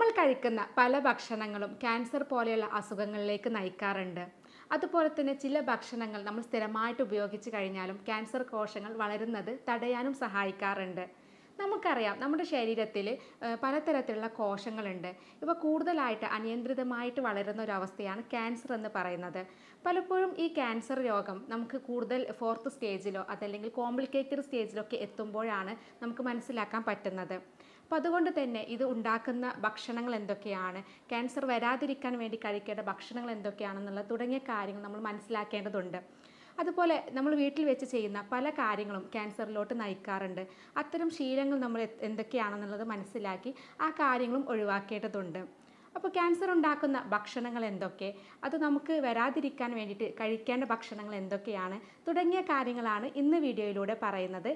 നമ്മൾ കഴിക്കുന്ന പല ഭക്ഷണങ്ങളും ക്യാൻസർ പോലെയുള്ള അസുഖങ്ങളിലേക്ക് നയിക്കാറുണ്ട്. അതുപോലെ തന്നെ ചില ഭക്ഷണങ്ങൾ നമ്മൾ സ്ഥിരമായിട്ട് ഉപയോഗിച്ച് കഴിഞ്ഞാലും ക്യാൻസർ കോശങ്ങൾ വളരുന്നത് തടയാനും സഹായിക്കാറുണ്ട്. നമുക്കറിയാം നമ്മുടെ ശരീരത്തിൽ പലതരത്തിലുള്ള കോശങ്ങളുണ്ട്. ഇവ കൂടുതലായിട്ട് അനിയന്ത്രിതമായിട്ട് വളരുന്ന ഒരു അവസ്ഥയാണ് ക്യാൻസർ എന്ന് പറയുന്നത്. പലപ്പോഴും ഈ ക്യാൻസർ രോഗം നമുക്ക് കൂടുതൽ ഫോർത്ത് സ്റ്റേജിലോ അതല്ലെങ്കിൽ കോംപ്ലിക്കേറ്റഡ് സ്റ്റേജിലൊക്കെ എത്തുമ്പോഴാണ് നമുക്ക് മനസ്സിലാക്കാൻ പറ്റുന്നത്. അപ്പോൾ അതുകൊണ്ട് തന്നെ ഇത് ഉണ്ടാക്കുന്ന ഭക്ഷണങ്ങൾ എന്തൊക്കെയാണ്, ക്യാൻസർ വരാതിരിക്കാൻ വേണ്ടി കഴിക്കേണ്ട ഭക്ഷണങ്ങൾ എന്തൊക്കെയാണെന്നുള്ള തുടങ്ങിയ കാര്യങ്ങൾ നമ്മൾ മനസ്സിലാക്കേണ്ടതുണ്ട്. അതുപോലെ നമ്മൾ വീട്ടിൽ വെച്ച് ചെയ്യുന്ന പല കാര്യങ്ങളും ക്യാൻസറിലോട്ട് നയിക്കാറുണ്ട്. അത്തരം ശീലങ്ങൾ നമ്മൾ എന്തൊക്കെയാണെന്നുള്ളത് മനസ്സിലാക്കി ആ കാര്യങ്ങളും ഒഴിവാക്കേണ്ടതുണ്ട്. അപ്പോൾ ക്യാൻസർ ഉണ്ടാക്കുന്ന ഭക്ഷണങ്ങൾ എന്തൊക്കെ, അത് നമുക്ക് വരാതിരിക്കാൻ വേണ്ടിയിട്ട് കഴിക്കേണ്ട ഭക്ഷണങ്ങൾ എന്തൊക്കെയാണ് തുടങ്ങിയ കാര്യങ്ങളാണ് ഇന്ന് വീഡിയോയിലൂടെ പറയുന്നത്.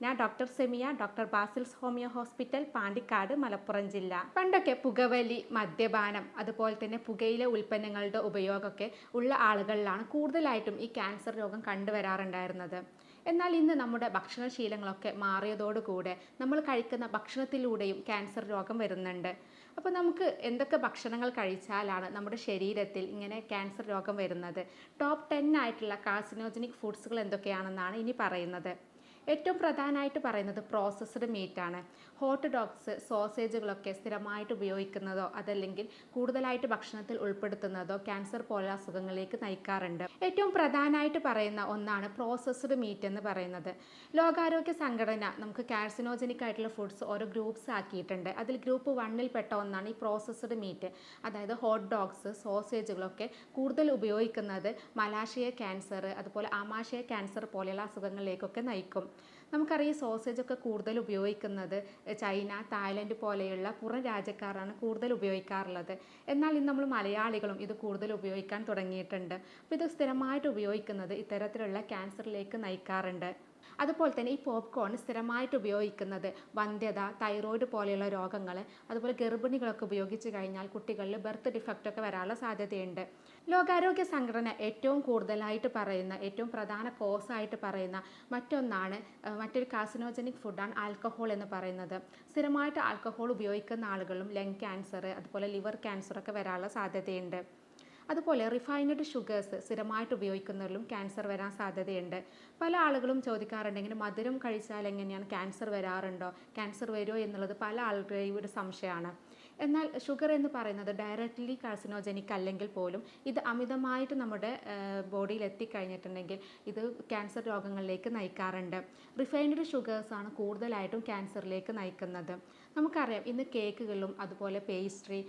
ഞാൻ doctor Semiya, doctor Basil's homeo hospital, Pandikkad, Malappuram ജില്ല. പണ്ടൊക്കെ പുകവലി, മദ്യപാനം, അതുപോലെ തന്നെ പുകയില ഉൽപ്പന്നങ്ങളുടെ ഉപയോഗമൊക്കെ ഉള്ള ആളുകളിലാണ് കൂടുതലായിട്ടും ഈ ക്യാൻസർ രോഗം കണ്ടുവരാറുണ്ടായിരുന്നത്. എന്നാൽ ഇന്ന് നമ്മുടെ ഭക്ഷണശീലങ്ങളൊക്കെ മാറിയതോടുകൂടെ നമ്മൾ കഴിക്കുന്ന ഭക്ഷണത്തിലൂടെയും ക്യാൻസർ രോഗം വരുന്നുണ്ട്. അപ്പോൾ നമുക്ക് എന്തൊക്കെ ഭക്ഷണങ്ങൾ കഴിച്ചാലാണ് നമ്മുടെ ശരീരത്തിൽ ഇങ്ങനെ ക്യാൻസർ രോഗം വരുന്നത്, ടോപ്പ് 10 ആയിട്ടുള്ള കാർസിനോജനിക് ഫുഡ്സുകൾ എന്തൊക്കെയാണെന്നാണ് ഇനി പറയുന്നത്. ഏറ്റവും പ്രധാനമായിട്ട് പറയുന്നത് പ്രോസസ്ഡ് മീറ്റാണ്. ഹോട്ട് ഡോഗ്സ്, സോസേജുകളൊക്കെ സ്ഥിരമായിട്ട് ഉപയോഗിക്കുന്നതോ അതല്ലെങ്കിൽ കൂടുതലായിട്ട് ഭക്ഷണത്തിൽ ഉൾപ്പെടുത്തുന്നതോ ക്യാൻസർ പോലുള്ള അസുഖങ്ങളിലേക്ക് നയിക്കാറുണ്ട്. ഏറ്റവും പ്രധാനമായിട്ട് പറയുന്ന ഒന്നാണ് പ്രോസസ്ഡ് മീറ്റ് എന്ന് പറയുന്നത്. ലോകാരോഗ്യ സംഘടന നമുക്ക് കാർസിനോജനിക് ആയിട്ടുള്ള ഫുഡ്സ് ഓരോ ഗ്രൂപ്പ്സ് ആക്കിയിട്ടുണ്ട്. അതിൽ ഗ്രൂപ്പ് 1 പെട്ട ഒന്നാണ് ഈ പ്രോസസ്ഡ് മീറ്റ്. അതായത് ഹോട്ട് ഡോഗ്സ്, സോസേജുകളൊക്കെ കൂടുതൽ ഉപയോഗിക്കുന്നത് മലാശയ ക്യാൻസർ, അതുപോലെ ആമാശയ ക്യാൻസർ പോലെയുള്ള അസുഖങ്ങളിലേക്കൊക്കെ നയിക്കും. നമുക്കറിയാം സോസേജൊക്കെ കൂടുതൽ ഉപയോഗിക്കുന്നത് ചൈന, തായ്ലൻഡ് പോലെയുള്ള പുറം രാജ്യക്കാരാണ് കൂടുതൽ ഉപയോഗിക്കാറുള്ളത്. എന്നാൽ ഇന്ന് നമ്മൾ മലയാളികളും ഇത് കൂടുതൽ ഉപയോഗിക്കാൻ തുടങ്ങിയിട്ടുണ്ട്. അപ്പോൾ ഇത് സ്ഥിരമായിട്ട് ഉപയോഗിക്കുന്നത് ഇത്തരത്തിലുള്ള ക്യാൻസറിലേക്ക് നയിക്കാറുണ്ട്. അതുപോലെ തന്നെ ഈ പോപ്കോൺ സ്ഥിരമായിട്ട് ഉപയോഗിക്കുന്നത് വന്ധ്യത, തൈറോയ്ഡ് പോലെയുള്ള രോഗങ്ങൾ, അതുപോലെ ഗർഭിണികളൊക്കെ ഉപയോഗിച്ച് കഴിഞ്ഞാൽ കുട്ടികളിൽ ബർത്ത് ഡിഫക്റ്റ് ഒക്കെ വരാനുള്ള സാധ്യതയുണ്ട്. ലോകാരോഗ്യ സംഘടന ഏറ്റവും കൂടുതലായിട്ട് പറയുന്ന, ഏറ്റവും പ്രധാന കോസായിട്ട് പറയുന്ന മറ്റൊരു കാർസിനോജനിക് ഫുഡാണ് ആൽക്കഹോൾ എന്ന് പറയുന്നത്. സ്ഥിരമായിട്ട് ആൽക്കഹോൾ ഉപയോഗിക്കുന്ന ആളുകളും ലങ് ക്യാൻസർ, അതുപോലെ ലിവർ ക്യാൻസർ ഒക്കെ വരാനുള്ള സാധ്യതയുണ്ട്. അതുപോലെ റിഫൈൻഡ് ഷുഗേഴ്സ് സ്ഥിരമായിട്ട് ഉപയോഗിക്കുന്നവരിലും ക്യാൻസർ വരാൻ സാധ്യതയുണ്ട്. പല ആളുകളും ചോദിക്കാറുണ്ടെങ്കിൽ മധുരം കഴിച്ചാൽ എങ്ങനെയാണ്, ക്യാൻസർ വരാറുണ്ടോ, ക്യാൻസർ വരുമോ എന്നുള്ളത് പല ആളുകളുടെയും ഒരു സംശയമാണ്. എന്നാൽ ഷുഗർ എന്ന് പറയുന്നത് ഡയറക്റ്റ്ലി കാർസിനോജനിക് അല്ലെങ്കിൽ പോലും ഇത് അമിതമായിട്ട് നമ്മുടെ ബോഡിയിൽ എത്തിക്കഴിഞ്ഞിട്ടുണ്ടെങ്കിൽ ഇത് ക്യാൻസർ രോഗങ്ങളിലേക്ക് നയിക്കാറുണ്ട്. റിഫൈൻഡ് ഷുഗേഴ്സാണ് കൂടുതലായിട്ടും ക്യാൻസറിലേക്ക് നയിക്കുന്നത്. നമുക്കറിയാം ഇന്ന് കേക്കുകളിലും അതുപോലെ പേസ്ട്രി,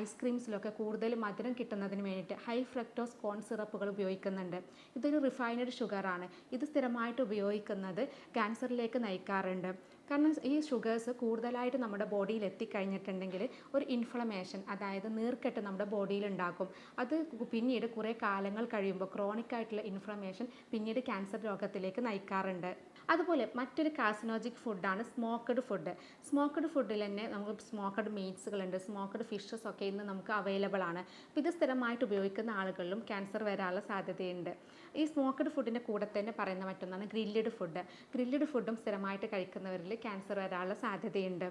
ഐസ്ക്രീംസിലൊക്കെ കൂടുതൽ മധുരം കിട്ടുന്നതിന് വേണ്ടിയിട്ട് ഹൈ ഫ്രക്ടോസ് കോൺ സിറപ്പുകൾ ഉപയോഗിക്കുന്നുണ്ട്. ഇതൊരു റിഫൈൻഡ് ഷുഗറാണ്. ഇത് സ്ഥിരമായിട്ട് ഉപയോഗിക്കുന്നത് ക്യാൻസറിലേക്ക് നയിക്കാറുണ്ട്. കാരണം ഈ ഷുഗേഴ്സ് കൂടുതലായിട്ട് നമ്മുടെ ബോഡിയിൽ എത്തിക്കഴിഞ്ഞിട്ടുണ്ടെങ്കിൽ ഒരു ഇൻഫ്ലമേഷൻ, അതായത് നീർക്കെട്ട് നമ്മുടെ ബോഡിയിൽ ഉണ്ടാക്കും. അത് പിന്നീട് കുറേ കാലങ്ങൾ കഴിയുമ്പോൾ ക്രോണിക് ആയിട്ടുള്ള ഇൻഫ്ലമേഷൻ പിന്നീട് ക്യാൻസർ രോഗത്തിലേക്ക് നയിക്കാറുണ്ട്. അതുപോലെ മറ്റൊരു കാർസിനോജിക് ഫുഡാണ് സ്മോക്ക്ഡ് ഫുഡ്. സ്മോക്ക്ഡ് ഫുഡിൽ തന്നെ നമുക്ക് സ്മോക്ക്ഡ് മീറ്റ്സുകളുണ്ട്, സ്മോക്ക്ഡ് ഫിഷസ് ഒക്കെ ഇന്ന് നമുക്ക് അവൈലബിൾ ആണ്. അപ്പോൾ ഇത് സ്ഥിരമായിട്ട് ഉപയോഗിക്കുന്ന ആളുകളിലും ക്യാൻസർ വരാനുള്ള സാധ്യതയുണ്ട്. ഈ സ്മോക്ക്ഡ് ഫുഡിൻ്റെ കൂടെ തന്നെ പറയുന്ന മറ്റൊന്നാണ് ഗ്രില്ലഡ് ഫുഡ്. ഗ്രില്ലഡ് ഫുഡും സ്ഥിരമായിട്ട് കഴിക്കുന്നവരിൽ ക്യാൻസർ വരാനുള്ള സാധ്യതയുണ്ട്.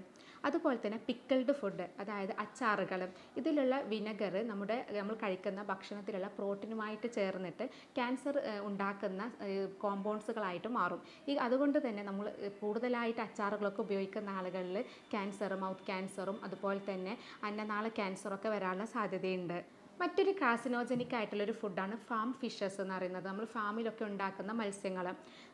അതുപോലെ തന്നെ പിക്കിൾഡ് ഫുഡ്, അതായത് അച്ചാറുകൾ, ഇതിലുള്ള വിനെഗർ നമ്മൾ കഴിക്കുന്ന ഭക്ഷണത്തിലുള്ള പ്രോട്ടീനുമായിട്ട് ചേർന്നിട്ട് ക്യാൻസർ ഉണ്ടാക്കുന്ന കോമ്പൗണ്ട്സുകളായിട്ട് മാറും. അതുകൊണ്ട് തന്നെ നമ്മൾ കൂടുതലായിട്ട് അച്ചാറുകളൊക്കെ ഉപയോഗിക്കുന്ന ആളുകളിൽ ക്യാൻസർ, മൗത്ത് ക്യാൻസറും അതുപോലെ തന്നെ അന്നനാള ക്യാൻസറൊക്കെ വരാനുള്ള സാധ്യതയുണ്ട്. മറ്റൊരു കാർസിനോജനിക് ആയിട്ടുള്ളൊരു ഫുഡാണ് ഫാം ഫിഷസ് എന്ന് പറയുന്നത്. നമ്മൾ ഫാമിലൊക്കെ ഉണ്ടാക്കുന്ന മത്സ്യങ്ങൾ.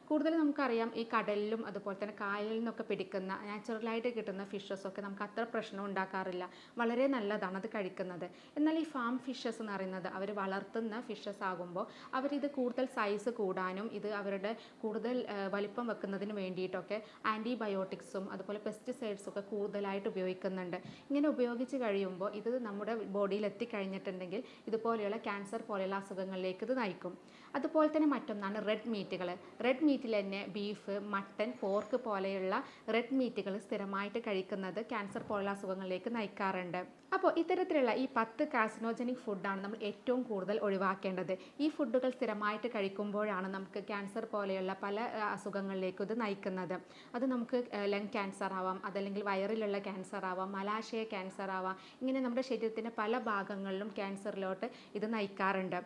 കൂടുതൽ നമുക്കറിയാം ഈ കടലിലും അതുപോലെ തന്നെ കായലിൽ നിന്നൊക്കെ പിടിക്കുന്ന നാച്ചുറലായിട്ട് കിട്ടുന്ന ഫിഷസൊക്കെ നമുക്ക് അത്ര പ്രശ്നം ഉണ്ടാക്കാറില്ല. വളരെ നല്ലതാണ് അത് കഴിക്കുന്നത്. എന്നാൽ ഈ ഫാം ഫിഷസ് എന്ന് പറയുന്നത് അവർ വളർത്തുന്ന ഫിഷസ് ആകുമ്പോൾ അവരിത് കൂടുതൽ സൈസ് കൂടാനും ഇത് അവരുടെ കൂടുതൽ വലിപ്പം വെക്കുന്നതിന് വേണ്ടിയിട്ടൊക്കെ ആൻറ്റിബയോട്ടിക്സും അതുപോലെ പെസ്റ്റിസൈഡ്സൊക്കെ കൂടുതലായിട്ട് ഉപയോഗിക്കുന്നുണ്ട്. ഇങ്ങനെ ഉപയോഗിച്ച് കഴിയുമ്പോൾ ഇത് നമ്മുടെ ബോഡിയിൽ എത്തിക്കഴിഞ്ഞിട്ടുണ്ടെങ്കിൽ ഇതുപോലെയുള്ള ക്യാൻസർ പോലെയുള്ള അസുഖങ്ങളിലേക്ക് ഇത് നയിക്കും. അതുപോലെ തന്നെ മറ്റൊന്നാണ് റെഡ് മീറ്റുകൾ. റെഡ് മീറ്റിൽ തന്നെ ബീഫ്, മട്ടൻ, പോർക്ക് പോലെയുള്ള റെഡ് മീറ്റുകൾ സ്ഥിരമായിട്ട് കഴിക്കുന്നത് ക്യാൻസർ പോലുള്ള അസുഖങ്ങളിലേക്ക് നയിക്കാറുണ്ട്. അപ്പോൾ ഇത്തരത്തിലുള്ള ഈ 10 കാർസിനോജനിക് ഫുഡാണ് നമ്മൾ ഏറ്റവും കൂടുതൽ ഒഴിവാക്കേണ്ടത്. ഈ ഫുഡുകൾ സ്ഥിരമായിട്ട് കഴിക്കുമ്പോഴാണ് നമുക്ക് ക്യാൻസർ പോലെയുള്ള പല അസുഖങ്ങളിലേക്കും ഇത് നയിക്കുന്നത്. അത് നമുക്ക് ലങ് ക്യാൻസർ ആവാം, അതല്ലെങ്കിൽ വയറിലുള്ള ക്യാൻസർ ആവാം, മലാശയ ക്യാൻസർ ആവാം. ഇങ്ങനെ നമ്മുടെ ശരീരത്തിൻ്റെ പല ഭാഗങ്ങളിലും ക്യാൻസറിലോട്ട് ഇത് നയിക്കാറുണ്ട്.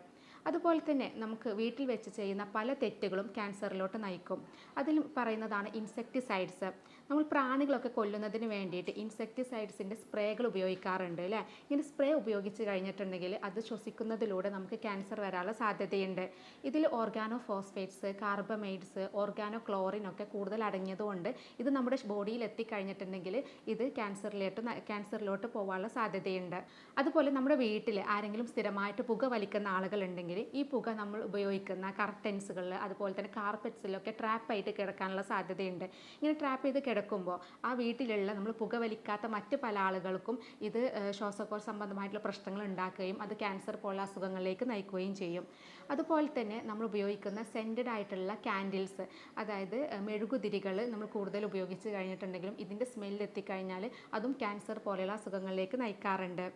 അതുപോലെ തന്നെ നമുക്ക് വീട്ടിൽ വെച്ച് ചെയ്യുന്ന പല തെറ്റുകളും ക്യാൻസറിലോട്ട് നയിക്കും. അതിൽ പറയുന്നതാണ് ഇൻസെക്ടിസൈഡ്സ്. നമ്മൾ പ്രാണികളൊക്കെ കൊല്ലുന്നതിന് വേണ്ടിയിട്ട് ഇൻസെക്ടിസൈഡ്സിൻ്റെ സ്പ്രേകൾ ഉപയോഗിക്കാറുണ്ട് അല്ലേ. ഇങ്ങനെ സ്പ്രേ ഉപയോഗിച്ച് കഴിഞ്ഞിട്ടുണ്ടെങ്കിൽ അത് ശ്വസിക്കുന്നതിലൂടെ നമുക്ക് ക്യാൻസർ വരാനുള്ള സാധ്യതയുണ്ട്. ഇതിൽ ഓർഗാനോ ഫോസ്ഫേറ്റ്സ്, കാർബമൈഡ്സ്, ഓർഗാനോ ക്ലോറിൻ ഒക്കെ കൂടുതൽ അടങ്ങിയതുകൊണ്ട് ഇത് നമ്മുടെ ബോഡിയിൽ എത്തിക്കഴിഞ്ഞിട്ടുണ്ടെങ്കിൽ ഇത് ക്യാൻസറിലോട്ട് പോകാനുള്ള സാധ്യതയുണ്ട്. അതുപോലെ നമ്മുടെ വീട്ടിൽ ആരെങ്കിലും സ്ഥിരമായിട്ട് പുക വലിക്കുന്ന ആളുകളുണ്ടെങ്കിൽ ഈ പുക നമ്മൾ ഉപയോഗിക്കുന്ന കർട്ടൻസുകളിൽ അതുപോലെ തന്നെ കാർപ്പറ്റ്സിലൊക്കെ ട്രാപ്പായിട്ട് കിടക്കാനുള്ള സാധ്യതയുണ്ട്. ഇങ്ങനെ ട്രാപ്പ് ചെയ്ത് കിടക്കുമ്പോൾ ആ വീട്ടിലുള്ള നമ്മൾ പുകവലിക്കാത്ത മറ്റ് പല ആളുകൾക്കും ഇത് ശ്വാസകോശ സംബന്ധമായിട്ടുള്ള പ്രശ്നങ്ങൾ ഉണ്ടാക്കുകയും അത് ക്യാൻസർ പോലുള്ള അസുഖങ്ങളിലേക്ക് നയിക്കുകയും ചെയ്യും. അതുപോലെ തന്നെ നമ്മൾ ഉപയോഗിക്കുന്ന സെൻറ്റഡ് ആയിട്ടുള്ള ക്യാൻഡിൽസ്, അതായത് മെഴുകുതിരികൾ നമ്മൾ കൂടുതൽ ഉപയോഗിച്ച് കഴിഞ്ഞിട്ടുണ്ടെങ്കിലും ഇതിൻ്റെ സ്മെല്ല് എത്തിക്കഴിഞ്ഞാൽ അതും ക്യാൻസർ പോലെയുള്ള അസുഖങ്ങളിലേക്ക് നയിക്കാറുണ്ട്.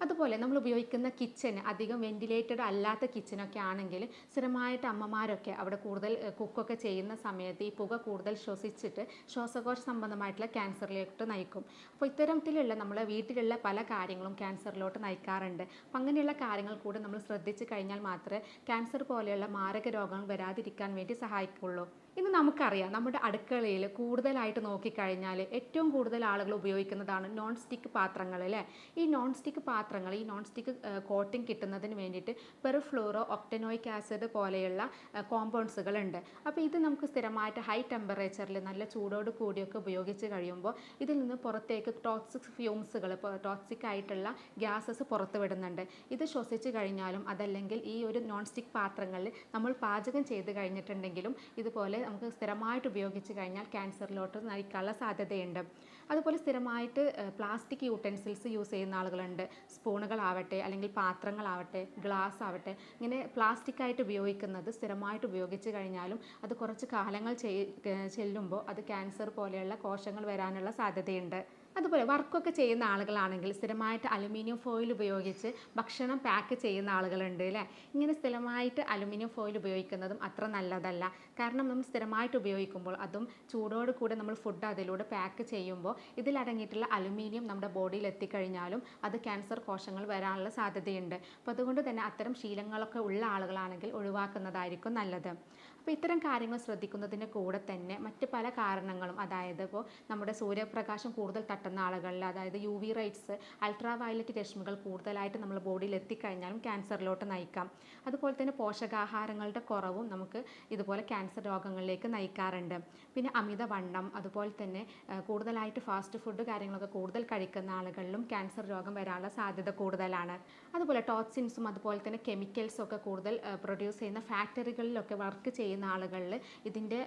അതുപോലെ നമ്മൾ ഉപയോഗിക്കുന്ന കിച്ചൺ അധികം വെന്റിലേറ്റഡ് അല്ലാത്ത കിച്ചണൊക്കെ ആണെങ്കിൽ സ്ഥിരമായിട്ട് അമ്മമാരൊക്കെ അവിടെ കൂടുതൽ കുക്കൊക്കെ ചെയ്യുന്ന സമയത്ത് ഈ പുക കൂടുതൽ ശ്വസിച്ചിട്ട് ശ്വാസകോശ സംബന്ധമായിട്ടുള്ള ക്യാൻസറിലോട്ട് നയിക്കും. അപ്പോൾ ഇത്തരത്തിലുള്ള നമ്മളെ വീട്ടിലുള്ള പല കാര്യങ്ങളും ക്യാൻസറിലോട്ട് നയിക്കാറുണ്ട്. അപ്പം അങ്ങനെയുള്ള കാര്യങ്ങൾ കൂടി നമ്മൾ ശ്രദ്ധിച്ചു കഴിഞ്ഞാൽ മാത്രമേ ക്യാൻസർ പോലെയുള്ള മാരക രോഗങ്ങൾ വരാതിരിക്കാൻ വേണ്ടി സഹായിക്കുള്ളൂ. ഇന്ന് നമുക്കറിയാം നമ്മുടെ അടുക്കളയിൽ കൂടുതലായിട്ട് നോക്കിക്കഴിഞ്ഞാൽ ഏറ്റവും കൂടുതൽ ആളുകൾ ഉപയോഗിക്കുന്നതാണ് നോൺ സ്റ്റിക്ക് പാത്രങ്ങൾ അല്ലേ. ഈ നോൺ സ്റ്റിക്ക് കോട്ടിംഗ് കിട്ടുന്നതിന് വേണ്ടിയിട്ട് പെർഫ്ലൂറോ ഒക്ടനോയിക് ആസിഡ് പോലെയുള്ള കോമ്പൗണ്ട്സുകളുണ്ട്. അപ്പോൾ ഇത് നമുക്ക് സ്ഥിരമായിട്ട് ഹൈ ടെമ്പറേച്ചറിൽ നല്ല ചൂടോട് കൂടിയൊക്കെ ഉപയോഗിച്ച് കഴിയുമ്പോൾ ഇതിൽ നിന്ന് പുറത്തേക്ക് ടോക്സിക് ആയിട്ടുള്ള ഗ്യാസസ് പുറത്ത് വിടുന്നുണ്ട്. ഇത് ശ്വസിച്ച് കഴിഞ്ഞാലും അതല്ലെങ്കിൽ ഈ ഒരു നോൺ സ്റ്റിക്ക് പാത്രങ്ങളിൽ നമ്മൾ പാചകം ചെയ്ത് കഴിഞ്ഞിട്ടുണ്ടെങ്കിലും ഇതുപോലെ നമുക്ക് സ്ഥിരമായിട്ട് ഉപയോഗിച്ച് കഴിഞ്ഞാൽ ക്യാൻസറിലോട്ട് നയിക്കാനുള്ള സാധ്യതയുണ്ട്. അതുപോലെ സ്ഥിരമായിട്ട് പ്ലാസ്റ്റിക് യൂട്ടൻസിൽസ് യൂസ് ചെയ്യുന്ന ആളുകളുണ്ട്. സ്പൂണുകളാവട്ടെ അല്ലെങ്കിൽ പാത്രങ്ങളാവട്ടെ ഗ്ലാസ് ആവട്ടെ, ഇങ്ങനെ പ്ലാസ്റ്റിക്കായിട്ട് ഉപയോഗിക്കുന്നത് സ്ഥിരമായിട്ട് ഉപയോഗിച്ച് കഴിഞ്ഞാലും അത് കുറച്ച് കാലങ്ങൾ ചെല്ലുമ്പോൾ അത് ക്യാൻസർ പോലെയുള്ള കോശങ്ങൾ വരാനുള്ള സാധ്യതയുണ്ട്. അതുപോലെ വർക്കൊക്കെ ചെയ്യുന്ന ആളുകളാണെങ്കിൽ സ്ഥിരമായിട്ട് അലുമിനിയം ഫോയിൽ ഉപയോഗിച്ച് ഭക്ഷണം പാക്ക് ചെയ്യുന്ന ആളുകളുണ്ട് അല്ലേ. ഇങ്ങനെ സ്ഥിരമായിട്ട് അലുമിനിയം ഫോയിൽ ഉപയോഗിക്കുന്നതും അത്ര നല്ലതല്ല. കാരണം നമ്മൾ സ്ഥിരമായിട്ട് ഉപയോഗിക്കുമ്പോൾ അതും ചൂടോട് കൂടെ നമ്മൾ ഫുഡ് അതിലൂടെ പാക്ക് ചെയ്യുമ്പോൾ ഇതിലടങ്ങിയിട്ടുള്ള അലുമിനിയം നമ്മുടെ ബോഡിയിൽ എത്തിക്കഴിഞ്ഞാലും അത് ക്യാൻസർ കോശങ്ങൾ വരാനുള്ള സാധ്യതയുണ്ട്. അപ്പോൾ അതുകൊണ്ട് തന്നെ അത്തരം ശീലങ്ങളൊക്കെ ഉള്ള ആളുകളാണെങ്കിൽ ഒഴിവാക്കുന്നതായിരിക്കും നല്ലത്. അപ്പോൾ ഇത്തരം കാര്യങ്ങൾ ശ്രദ്ധിക്കുന്നതിൻ്റെ കൂടെ തന്നെ മറ്റ് പല കാരണങ്ങളും, അതായത് ഇപ്പോൾ നമ്മുടെ സൂര്യപ്രകാശം കൂടുതൽ തട്ടുന്ന ആളുകളിൽ, അതായത് UV റൈറ്റ്സ്, അൾട്രാ വയലറ്റ് രശ്മികൾ കൂടുതലായിട്ട് നമ്മുടെ ബോഡിയിൽ എത്തിക്കഴിഞ്ഞാലും ക്യാൻസറിലോട്ട് നയിക്കാം. അതുപോലെ തന്നെ പോഷകാഹാരങ്ങളുടെ കുറവും നമുക്ക് ഇതുപോലെ ക്യാൻസർ രോഗങ്ങളിലേക്ക് നയിക്കാറുണ്ട്. പിന്നെ അമിതവണ്ണം, അതുപോലെ തന്നെ കൂടുതലായിട്ട് ഫാസ്റ്റ് ഫുഡ് കാര്യങ്ങളൊക്കെ കൂടുതൽ കഴിക്കുന്ന ആളുകളിലും ക്യാൻസർ രോഗം വരാനുള്ള സാധ്യത കൂടുതലാണ്. അതുപോലെ ടോക്സിൻസും അതുപോലെ തന്നെ കെമിക്കൽസും ഒക്കെ കൂടുതൽ പ്രൊഡ്യൂസ് ചെയ്യുന്ന ഫാക്ടറികളിലൊക്കെ വർക്ക് ചെയ്യുന്ന ആളുകളിൽ ഇതിൻ്റെ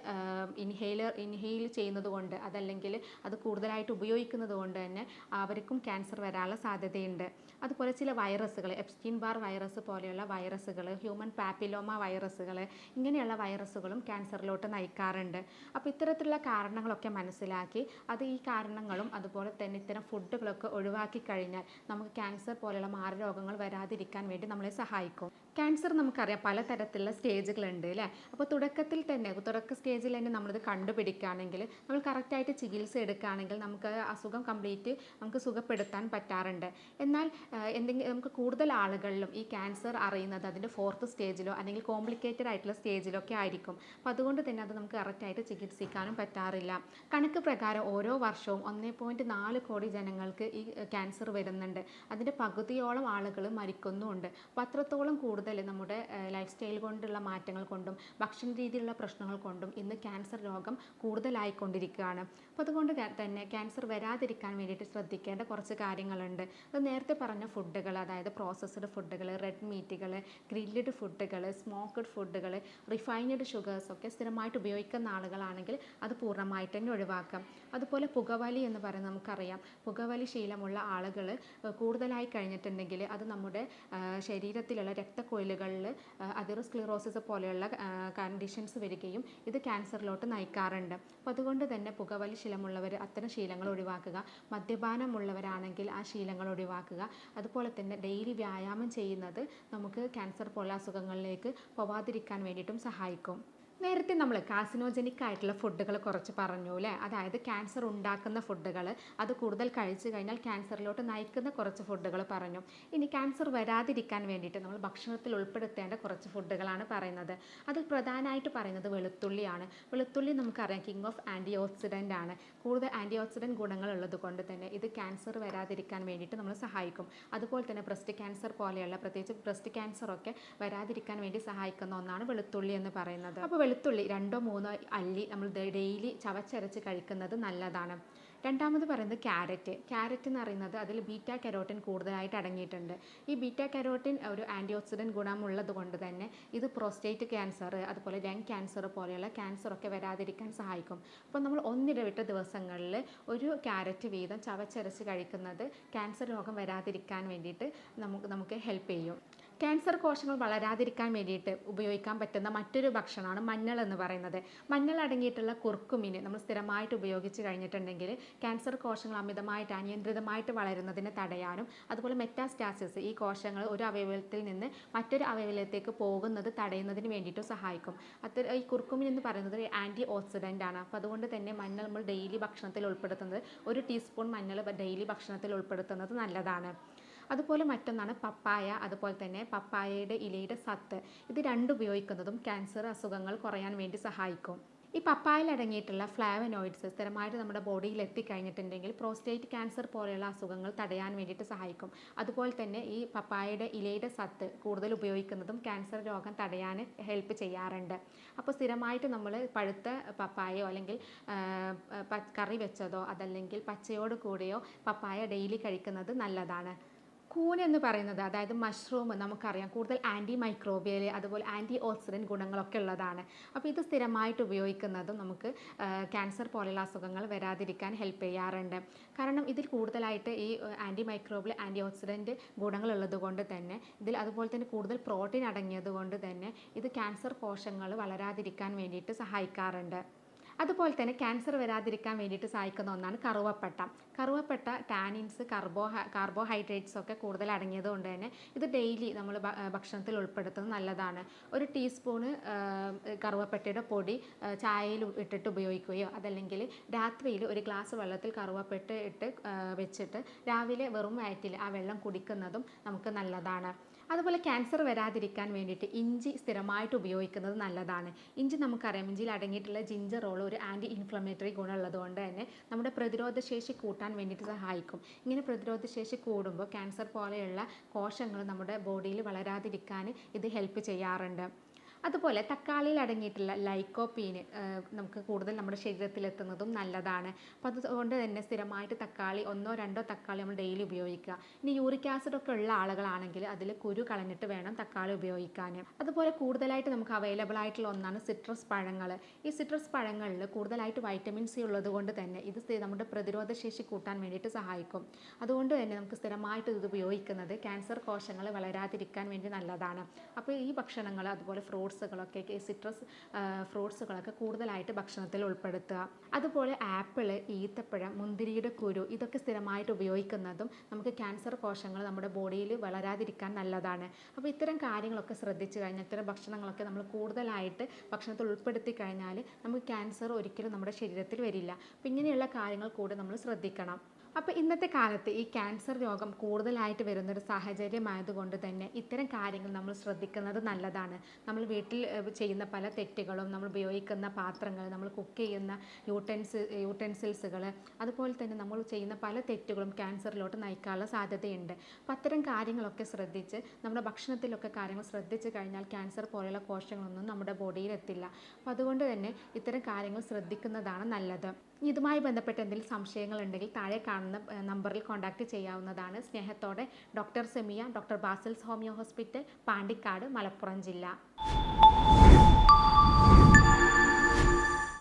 ഇൻഹെയിൽ ചെയ്യുന്നത് കൊണ്ട് അതല്ലെങ്കിൽ അത് കൂടുതലായിട്ട് ഉപയോഗിക്കുന്നത് കൊണ്ട് തന്നെ അവർക്കും ക്യാൻസർ വരാനുള്ള സാധ്യതയുണ്ട്. അതുപോലെ ചില വൈറസുകൾ, എപ്സ്റ്റീൻ ബാർ വൈറസ് പോലെയുള്ള വൈറസുകൾ, ഹ്യൂമൻ പാപ്പിലോമ വൈറസുകൾ, ഇങ്ങനെയുള്ള വൈറസുകളും ക്യാൻസറിലോട്ട് നയിക്കാറുണ്ട്. അപ്പോൾ ഇത്തരത്തിലുള്ള കാരണങ്ങളൊക്കെ മനസ്സിലാക്കി ഈ കാരണങ്ങളും അതുപോലെ തന്നെ ഇത്തരം ഫുഡുകളൊക്കെ ഒഴിവാക്കി കഴിഞ്ഞാൽ നമുക്ക് ക്യാൻസർ പോലെയുള്ള മാരരോഗങ്ങൾ വരാതിരിക്കാൻ വേണ്ടി നമ്മളെ സഹായിക്കും. ക്യാൻസർ നമുക്കറിയാം പലതരത്തിലുള്ള സ്റ്റേജുകളുണ്ട് അല്ലേ. അപ്പോൾ തുടക്ക സ്റ്റേജിൽ തന്നെ നമ്മളിത് കണ്ടുപിടിക്കുകയാണെങ്കിൽ നമ്മൾ കറക്റ്റായിട്ട് ചികിത്സ എടുക്കുകയാണെങ്കിൽ നമുക്ക് അസുഖം കംപ്ലീറ്റ് നമുക്ക് സുഖപ്പെടുത്താൻ പറ്റാറുണ്ട്. എന്നാൽ നമുക്ക് കൂടുതൽ ആളുകളിലും ഈ ക്യാൻസർ അറിയുന്നത് അതിൻ്റെ 4th സ്റ്റേജിലോ അല്ലെങ്കിൽ കോംപ്ലിക്കേറ്റഡ് ആയിട്ടുള്ള സ്റ്റേജിലോ ഒക്കെ ആയിരിക്കും. അപ്പോൾ അതുകൊണ്ട് തന്നെ അത് നമുക്ക് കറക്റ്റായിട്ട് ചികിത്സിക്കാനും പറ്റാറില്ല. കണക്ക് പ്രകാരം ഓരോ വർഷവും 1.4 കോടി ജനങ്ങൾക്ക് ഈ ക്യാൻസർ വരുന്നുണ്ട്. അതിൻ്റെ പകുതിയോളം ആളുകൾ മരിക്കുന്നുമുണ്ട്. അപ്പോൾ അത്രത്തോളം കൂടുതൽ നമ്മുടെ ലൈഫ് സ്റ്റൈൽ കൊണ്ടുള്ള മാറ്റങ്ങൾ കൊണ്ടും ഭക്ഷണ രീതിയിലുള്ള പ്രശ്നങ്ങൾ കൊണ്ടും ഇന്ന് ക്യാൻസർ രോഗം കൂടുതലായിക്കൊണ്ടിരിക്കുകയാണ്. അപ്പോൾ അതുകൊണ്ട് തന്നെ ക്യാൻസർ വരാതിരിക്കാൻ വേണ്ടിയിട്ട് ശ്രദ്ധിക്കേണ്ട കുറച്ച് കാര്യങ്ങളുണ്ട്. അത് നേരത്തെ പറഞ്ഞ ഫുഡുകൾ, അതായത് പ്രോസസ്ഡ് ഫുഡുകൾ, റെഡ് മീറ്റുകൾ, ഗ്രില്ലഡ് ഫുഡുകൾ, സ്മോക്ക്ഡ് ഫുഡുകൾ, റിഫൈൻഡ് ഷുഗേഴ്സ് ഒക്കെ സ്ഥിരമായിട്ട് ഉപയോഗിക്കുന്ന ആളുകളാണെങ്കിൽ അത് പൂർണ്ണമായിട്ട് തന്നെ ഒഴിവാക്കാം. അതുപോലെ പുകവലി എന്ന് പറയുന്നത് നമുക്കറിയാം. പുകവലി ശീലമുള്ള ആളുകൾ കൂടുതലായി കഴിഞ്ഞിട്ടുണ്ടെങ്കിൽ അത് നമ്മുടെ ശരീരത്തിലുള്ള രക്തക്കുഴൽ രക്തക്കുഴലുകളിൽ അതിറോസ്ക്ലിറോസിസ് പോലെയുള്ള കണ്ടീഷൻസ് വരികയും ഇത് ക്യാൻസറിലോട്ട് നയിക്കാറുണ്ട്. അപ്പോൾ അതുകൊണ്ട് തന്നെ പുകവലി ശീലമുള്ളവർ അത്തരം ശീലങ്ങൾ ഒഴിവാക്കുക. മദ്യപാനമുള്ളവരാണെങ്കിൽ ആ ശീലങ്ങൾ ഒഴിവാക്കുക. അതുപോലെ തന്നെ ഡെയിലി വ്യായാമം ചെയ്യുന്നത് നമുക്ക് ക്യാൻസർ പോലുള്ള അസുഖങ്ങളിലേക്ക് പോവാതിരിക്കാൻ വേണ്ടിയിട്ടും സഹായിക്കും. നേരത്തെ നമ്മൾ കാർസിനോജനിക് ആയിട്ടുള്ള ഫുഡുകൾ കുറച്ച് പറഞ്ഞു അല്ലേ, അതായത് ക്യാൻസർ ഉണ്ടാക്കുന്ന ഫുഡുകൾ, അത് കൂടുതൽ കഴിച്ചു കഴിഞ്ഞാൽ ക്യാൻസറിലോട്ട് നയിക്കുന്ന കുറച്ച് ഫുഡുകൾ പറഞ്ഞു. ഇനി ക്യാൻസർ വരാതിരിക്കാൻ വേണ്ടിയിട്ട് നമ്മൾ ഭക്ഷണത്തിൽ ഉൾപ്പെടുത്തേണ്ട കുറച്ച് ഫുഡുകളാണ് പറയുന്നത്. അതിൽ പ്രധാനമായിട്ട് പറയുന്നത് വെളുത്തുള്ളിയാണ്. വെളുത്തുള്ളി നമുക്കറിയാം കിങ് ഓഫ് ആൻറ്റി ഓക്സിഡൻ്റ് ആണ്. കൂടുതൽ ആൻറ്റി ഓക്സിഡൻറ്റ് ഗുണങ്ങൾ ഉള്ളത് കൊണ്ട് തന്നെ ഇത് ക്യാൻസർ വരാതിരിക്കാൻ വേണ്ടിയിട്ട് നമ്മൾ സഹായിക്കും. അതുപോലെ തന്നെ ബ്രസ്റ്റ് ക്യാൻസർ പോലെയുള്ള, പ്രത്യേകിച്ച് ബ്രസ്റ്റ് ക്യാൻസറൊക്കെ വരാതിരിക്കാൻ വേണ്ടി സഹായിക്കുന്ന ഒന്നാണ് വെളുത്തുള്ളി എന്ന് പറയുന്നത്. അപ്പോൾ വെളുത്തുള്ളി 2-3 അല്ലി നമ്മൾ ഡെയിലി ചവച്ചരച്ച് കഴിക്കുന്നത് നല്ലതാണ്. രണ്ടാമത് പറയുന്നത് ക്യാരറ്റ് എന്ന് പറയുന്നത് അതിൽ ബീറ്റാ കരോട്ടിൻ കൂടുതലായിട്ട് അടങ്ങിയിട്ടുണ്ട്. ഈ ബീറ്റാ കരോട്ടിൻ ഒരു ആൻറ്റി ഓക്സിഡൻറ്റ് ഗുണമുള്ളത് കൊണ്ട് തന്നെ ഇത് പ്രോസ്റ്റേറ്റ് ക്യാൻസർ, അതുപോലെ ലങ് ക്യാൻസർ പോലെയുള്ള ക്യാൻസറൊക്കെ വരാതിരിക്കാൻ സഹായിക്കും. അപ്പോൾ നമ്മൾ ഒന്നിടവിട്ട ദിവസങ്ങളിൽ ഒരു ക്യാരറ്റ് വീതം ചവച്ചരച്ച് കഴിക്കുന്നത് ക്യാൻസർ രോഗം വരാതിരിക്കാൻ വേണ്ടിയിട്ട് നമുക്ക് ഹെൽപ്പ് ചെയ്യും. ക്യാൻസർ കോശങ്ങൾ വളരാതിരിക്കാൻ വേണ്ടിയിട്ട് ഉപയോഗിക്കാൻ പറ്റുന്ന മറ്റൊരു ഭക്ഷണമാണ് മഞ്ഞൾ എന്ന് പറയുന്നത്. മഞ്ഞൾ അടങ്ങിയിട്ടുള്ള കുർക്കുമിന് നമ്മൾ സ്ഥിരമായിട്ട് ഉപയോഗിച്ച് കഴിഞ്ഞിട്ടുണ്ടെങ്കിൽ ക്യാൻസർ കോശങ്ങൾ അമിതമായിട്ട് അനിയന്ത്രിതമായിട്ട് വളരുന്നതിനെ തടയാനും, അതുപോലെ മെറ്റാസ്റ്റാസിസ്, ഈ കോശങ്ങൾ ഒരു അവയവത്തിൽ നിന്ന് മറ്റൊരു അവയവത്തിലേക്ക് പോകുന്നത് തടയുന്നതിന് വേണ്ടിയിട്ട് സഹായിക്കും. ഈ കുർക്കുമിൻ എന്ന് പറയുന്നത് ആൻറ്റി ഓക്സിഡൻ്റ് ആണ്. അപ്പോൾ അതുകൊണ്ട് തന്നെ മഞ്ഞൾ നമ്മൾ ഡെയിലി ഭക്ഷണത്തിൽ ഉൾപ്പെടുത്തുന്നത്, 1 ടീസ്പൂൺ മഞ്ഞൾ ഡെയിലി ഭക്ഷണത്തിൽ ഉൾപ്പെടുത്തുന്നത് നല്ലതാണ്. അതുപോലെ മറ്റൊന്നാണ് പപ്പായ. അതുപോലെ തന്നെ പപ്പായയുടെ ഇലയുടെ സത്ത്, ഇത് രണ്ടും ഉപയോഗിക്കുന്നതും ക്യാൻസർ അസുഖങ്ങൾ കുറയാൻ വേണ്ടി സഹായിക്കും. ഈ പപ്പായയിൽ അടങ്ങിയിട്ടുള്ള ഫ്ലാവനോയിഡ്സ് സ്ഥിരമായിട്ട് നമ്മുടെ ബോഡിയിൽ എത്തിക്കഴിഞ്ഞിട്ടുണ്ടെങ്കിൽ പ്രോസ്റ്റേറ്റ് ക്യാൻസർ പോലെയുള്ള അസുഖങ്ങൾ തടയാൻ വേണ്ടിയിട്ട് സഹായിക്കും. അതുപോലെ തന്നെ ഈ പപ്പായയുടെ ഇലയുടെ സത്ത് കൂടുതൽ ഉപയോഗിക്കുന്നതും ക്യാൻസർ രോഗം തടയാൻ ഹെൽപ്പ് ചെയ്യാറുണ്ട്. അപ്പോൾ സ്ഥിരമായിട്ട് നമ്മൾ പഴുത്ത പപ്പായയോ അല്ലെങ്കിൽ കറി വെച്ചതോ അതല്ലെങ്കിൽ പച്ചയോട് കൂടിയോ പപ്പായ ഡെയിലി കഴിക്കുന്നത് നല്ലതാണ്. കൂൻ എന്ന് പറയുന്നത്, അതായത് മഷ്റൂം, നമുക്കറിയാം കൂടുതൽ ആൻറ്റി മൈക്രോബിയൽ അതുപോലെ ആൻറ്റി ഓക്സിഡൻറ്റ് ഗുണങ്ങളൊക്കെ ഉള്ളതാണ്. അപ്പോൾ ഇത് സ്ഥിരമായിട്ട് ഉപയോഗിക്കുന്നതും നമുക്ക് ക്യാൻസർ പോലെയുള്ള അസുഖങ്ങൾ വരാതിരിക്കാൻ ഹെൽപ്പ് ചെയ്യാറുണ്ട്. കാരണം ഇതിൽ കൂടുതലായിട്ട് ഈ ആൻറ്റി മൈക്രോബിയൽ ആൻറ്റി ഓക്സിഡൻറ്റ് ഗുണങ്ങളുള്ളത് കൊണ്ട് തന്നെ ഇതിൽ, അതുപോലെ തന്നെ കൂടുതൽ പ്രോട്ടീൻ അടങ്ങിയത് കൊണ്ട് തന്നെ ഇത് ക്യാൻസർ കോശങ്ങൾ വളരാതിരിക്കാൻ വേണ്ടിയിട്ട് സഹായിക്കാറുണ്ട്. അതുപോലെ തന്നെ ക്യാൻസർ വരാതിരിക്കാൻ വേണ്ടിയിട്ട് സഹായിക്കുന്ന ഒന്നാണ് കറുവപ്പട്ട ടാനിൻസ്, കാർബോഹൈഡ്രേറ്റ്സ് ഒക്കെ കൂടുതൽ അടങ്ങിയത് കൊണ്ട് തന്നെ ഇത് ഡെയിലി നമ്മൾ ഭക്ഷണത്തിൽ ഉൾപ്പെടുത്തുന്നത് നല്ലതാണ്. 1 ടീസ്പൂണ് കറുവപ്പട്ടയുടെ പൊടി ചായയിൽ ഇട്ടിട്ട് ഉപയോഗിക്കുകയോ അതല്ലെങ്കിൽ രാത്രിയിൽ 1 ഗ്ലാസ് വെള്ളത്തിൽ കറുവപ്പട്ട ഇട്ട് വെച്ചിട്ട് രാവിലെ വെറും വയറ്റിൽ ആ വെള്ളം കുടിക്കുന്നതും നമുക്ക് നല്ലതാണ്. അതുപോലെ ക്യാൻസർ വരാതിരിക്കാൻ വേണ്ടിയിട്ട് ഇഞ്ചി സ്ഥിരമായിട്ട് ഉപയോഗിക്കുന്നത് നല്ലതാണ്. ഇഞ്ചി നമുക്കറിയാം, ഇഞ്ചിയിൽ അടങ്ങിയിട്ടുള്ള ജിഞ്ചറോൾ ഒരു ആൻറ്റി ഇൻഫ്ലമേറ്ററി ഗുണമുള്ളത് കൊണ്ട് തന്നെ നമ്മുടെ പ്രതിരോധശേഷി കൂട്ടാൻ വേണ്ടിയിട്ട് സഹായിക്കും. ഇങ്ങനെ പ്രതിരോധശേഷി കൂടുമ്പോൾ ക്യാൻസർ പോലെയുള്ള കോശങ്ങൾ നമ്മുടെ ബോഡിയിൽ വളരാതിരിക്കാൻ ഇത് ഹെൽപ്പ് ചെയ്യാറുണ്ട്. അതുപോലെ തക്കാളിയിൽ അടങ്ങിയിട്ടുള്ള ലൈക്കോപ്പീന് നമുക്ക് കൂടുതൽ നമ്മുടെ ശരീരത്തിലെത്തുന്നതും നല്ലതാണ്. അപ്പോൾ അതുകൊണ്ട് തന്നെ സ്ഥിരമായിട്ട് തക്കാളി 1-2 തക്കാളി നമ്മൾ ഡെയിലി ഉപയോഗിക്കുക. ഇനി യൂറിക് ആസിഡ് ഒക്കെ ഉള്ള ആളുകളാണെങ്കിൽ അതിൽ കുരു കളഞ്ഞിട്ട് വേണം തക്കാളി ഉപയോഗിക്കാൻ. അതുപോലെ കൂടുതലായിട്ട് നമുക്ക് അവൈലബിൾ ആയിട്ടുള്ള ഒന്നാണ് സിട്രസ് പഴങ്ങൾ. ഈ സിട്രസ് പഴങ്ങളിൽ കൂടുതലായിട്ട് വൈറ്റമിൻ സി ഉള്ളത് കൊണ്ട് തന്നെ ഇത് നമ്മുടെ പ്രതിരോധശേഷി കൂട്ടാൻ വേണ്ടിയിട്ട് സഹായിക്കും. അതുകൊണ്ട് തന്നെ നമുക്ക് സ്ഥിരമായിട്ട് ഇത് ഉപയോഗിക്കുന്നത് ക്യാൻസർ കോശങ്ങൾ വളരാതിരിക്കാൻ വേണ്ടി നല്ലതാണ്. അപ്പോൾ ഈ ഭക്ഷണങ്ങൾ, അതുപോലെ ഫ്രൂട്ട്സുകളൊക്കെ, സിട്രസ് ഫ്രൂട്ട്സുകളൊക്കെ കൂടുതലായിട്ട് ഭക്ഷണത്തിൽ ഉൾപ്പെടുത്തുക. അതുപോലെ ആപ്പിൾ, ഈത്തപ്പഴം, മുന്തിരിയുടെ കുരു, ഇതൊക്കെ സ്ഥിരമായിട്ട് ഉപയോഗിക്കുന്നതും നമുക്ക് ക്യാൻസർ കോശങ്ങൾ നമ്മുടെ ബോഡിയിൽ വളരാതിരിക്കാൻ നല്ലതാണ്. അപ്പോൾ ഇത്തരം കാര്യങ്ങളൊക്കെ ശ്രദ്ധിച്ചു കഴിഞ്ഞാൽ, ഇത്തരം ഭക്ഷണങ്ങളൊക്കെ നമ്മൾ കൂടുതലായിട്ട് ഭക്ഷണത്തിൽ ഉൾപ്പെടുത്തി കഴിഞ്ഞാൽ നമുക്ക് ക്യാൻസർ ഒരിക്കലും നമ്മുടെ ശരീരത്തിൽ വരില്ല. അപ്പോൾ ഇങ്ങനെയുള്ള കാര്യങ്ങൾ കൂടി നമ്മൾ ശ്രദ്ധിക്കണം. അപ്പോൾ ഇന്നത്തെ കാലത്ത് ഈ ക്യാൻസർ രോഗം കൂടുതലായിട്ട് വരുന്നൊരു സാഹചര്യമായതുകൊണ്ട് തന്നെ ഇത്തരം കാര്യങ്ങൾ നമ്മൾ ശ്രദ്ധിക്കുന്നത് നല്ലതാണ്. നമ്മൾ വീട്ടിൽ ചെയ്യുന്ന പല തെറ്റുകളും, നമ്മൾ ഉപയോഗിക്കുന്ന പാത്രങ്ങൾ, നമ്മൾ കുക്ക് ചെയ്യുന്ന യൂട്ടൻസിൽസുകൾ, അതുപോലെ തന്നെ നമ്മൾ ചെയ്യുന്ന പല തെറ്റുകളും ക്യാൻസറിലോട്ട് നയിക്കാനുള്ള സാധ്യതയുണ്ട്. അപ്പോൾ അത്തരം കാര്യങ്ങളൊക്കെ ശ്രദ്ധിച്ച് നമ്മുടെ ഭക്ഷണത്തിലൊക്കെ കാര്യങ്ങൾ ശ്രദ്ധിച്ച് കഴിഞ്ഞാൽ ക്യാൻസർ പോലെയുള്ള കോശങ്ങളൊന്നും നമ്മുടെ ബോഡിയിൽ എത്തില്ല. അപ്പോൾ അതുകൊണ്ട് തന്നെ ഇത്തരം കാര്യങ്ങൾ ശ്രദ്ധിക്കുന്നതാണ് നല്ലത്. ഇതുമായി ബന്ധപ്പെട്ട് എന്തെങ്കിലും സംശയങ്ങൾ ഉണ്ടെങ്കിൽ താഴെ കാണുന്ന നമ്പറിൽ കോൺടാക്റ്റ് ചെയ്യാവുന്നതാണ്. സ്നേഹത്തോടെ doctor Semiya, doctor Basil's homeo hospital, Pandikkad, Malappuram ജില്ല.